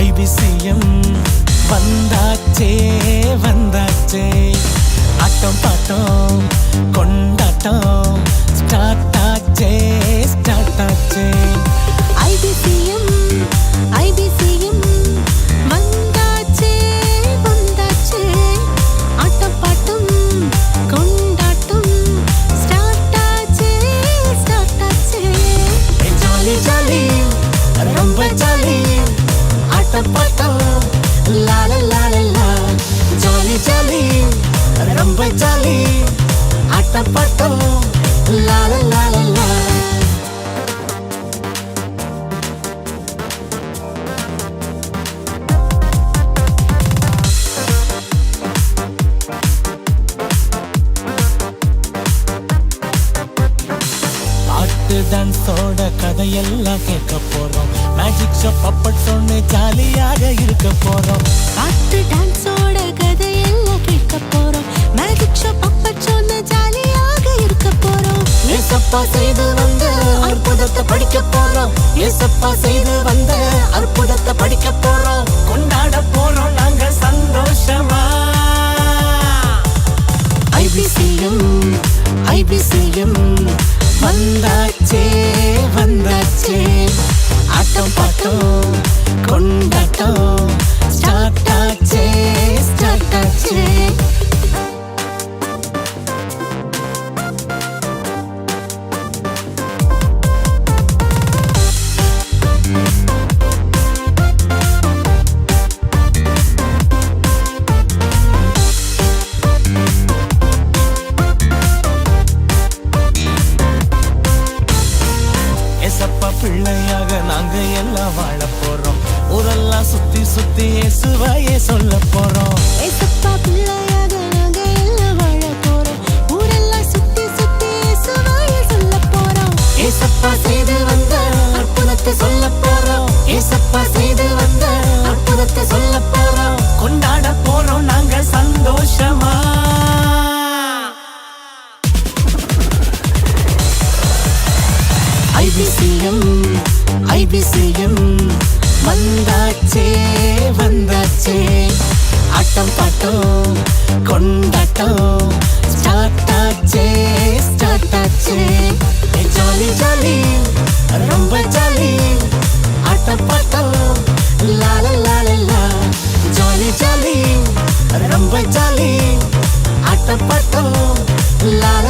ஐபிசிஎம் வந்தாச்சே வந்தாச்சே ஆட்டம் bottom கொண்டாட்டம் start ஆச்சே start ஆச்சே ஐபிசிஎம் ஐபிசிஎம் வந்தாச்சே வந்தாச்சே ஆட்டம் பாட்டம் கொண்டாட்டம் ஸ்டார்ட் ஆச்சே ஸ்டார்ட் ஆச்சே ஜாலி ஜாலி ரொம்ப ஜாலி ஆட்டம் பாட்டம் லால லால லா ஜாலி ஜாலி ரொம்ப ஜாலி ஆட்டம் பாட்டம் லால லால லா டான்ஸோட கதையெல்லாம் கேட்க போறோம் மேஜிக் ஷோ பப்பட் சொன்னு ஜாலியாக இருக்க போறோம் பாட்டு டான்ஸோட கதையெல்லாம் கேட்க போறோம் மேஜிக் ஷோ பப்பட் சொன்னு ஜாலியாக இருக்க போறோம் ஏசப்பா செய்து வந்த அற்புதத்தை படிக்க போறோம் ஏசப்பா செய்து வந்த அற்புதத்தை படிக்க போறோம் கொண்டாட போறோம் நாங்க சந்தோஷமா ஐபிசிஎம் ஐபிசிஎம் வந்தாச்சே வந்தாச்சே ஆட்டம் பாட்டம் கொண்டாட்டம் ஸ்டார்ட் ஆச்சே ஸ்டார்ட் ஆச்சே ஏசப்பா பிள்ளையாக நாங்க எல்லாம் வாழ போறோம் ஊரெல்லாம் சுத்தி சுத்தி இயேசுவையே சொல்ல போறோம் ஏசப்பா பிள்ளையாக நாங்க எல்லாம் வாழ போறோம் ஊரெல்லாம் சுத்தி சுத்தி இயேசுவையே சொல்ல போறோம் ஏசப்பா செய்து வந்த அற்புதத்தை சொல்ல போறோம் ஏசப்பா செய்து வந்த அற்புதத்தை சொல்ல போறோம் கொண்டாட போறோம் நாங்க சந்தோஷமா ஐபிசிஎம் ஐபிசிஎம் வந்தாச்சே வந்தாச்சே ஆட்டம் பாட்டம் கொண்டாட்டம் ஸ்டார்ட் ஆச்சே ஸ்டார்ட் ஆச்சே ஜாலி ஜாலி ரொம்ப ஜாலி ஆட்டம் பாட்டம் லால லால லா ஜாலி ஜாலி ரொம்ப ஜாலி ஆட்டம் பாட்டம் லால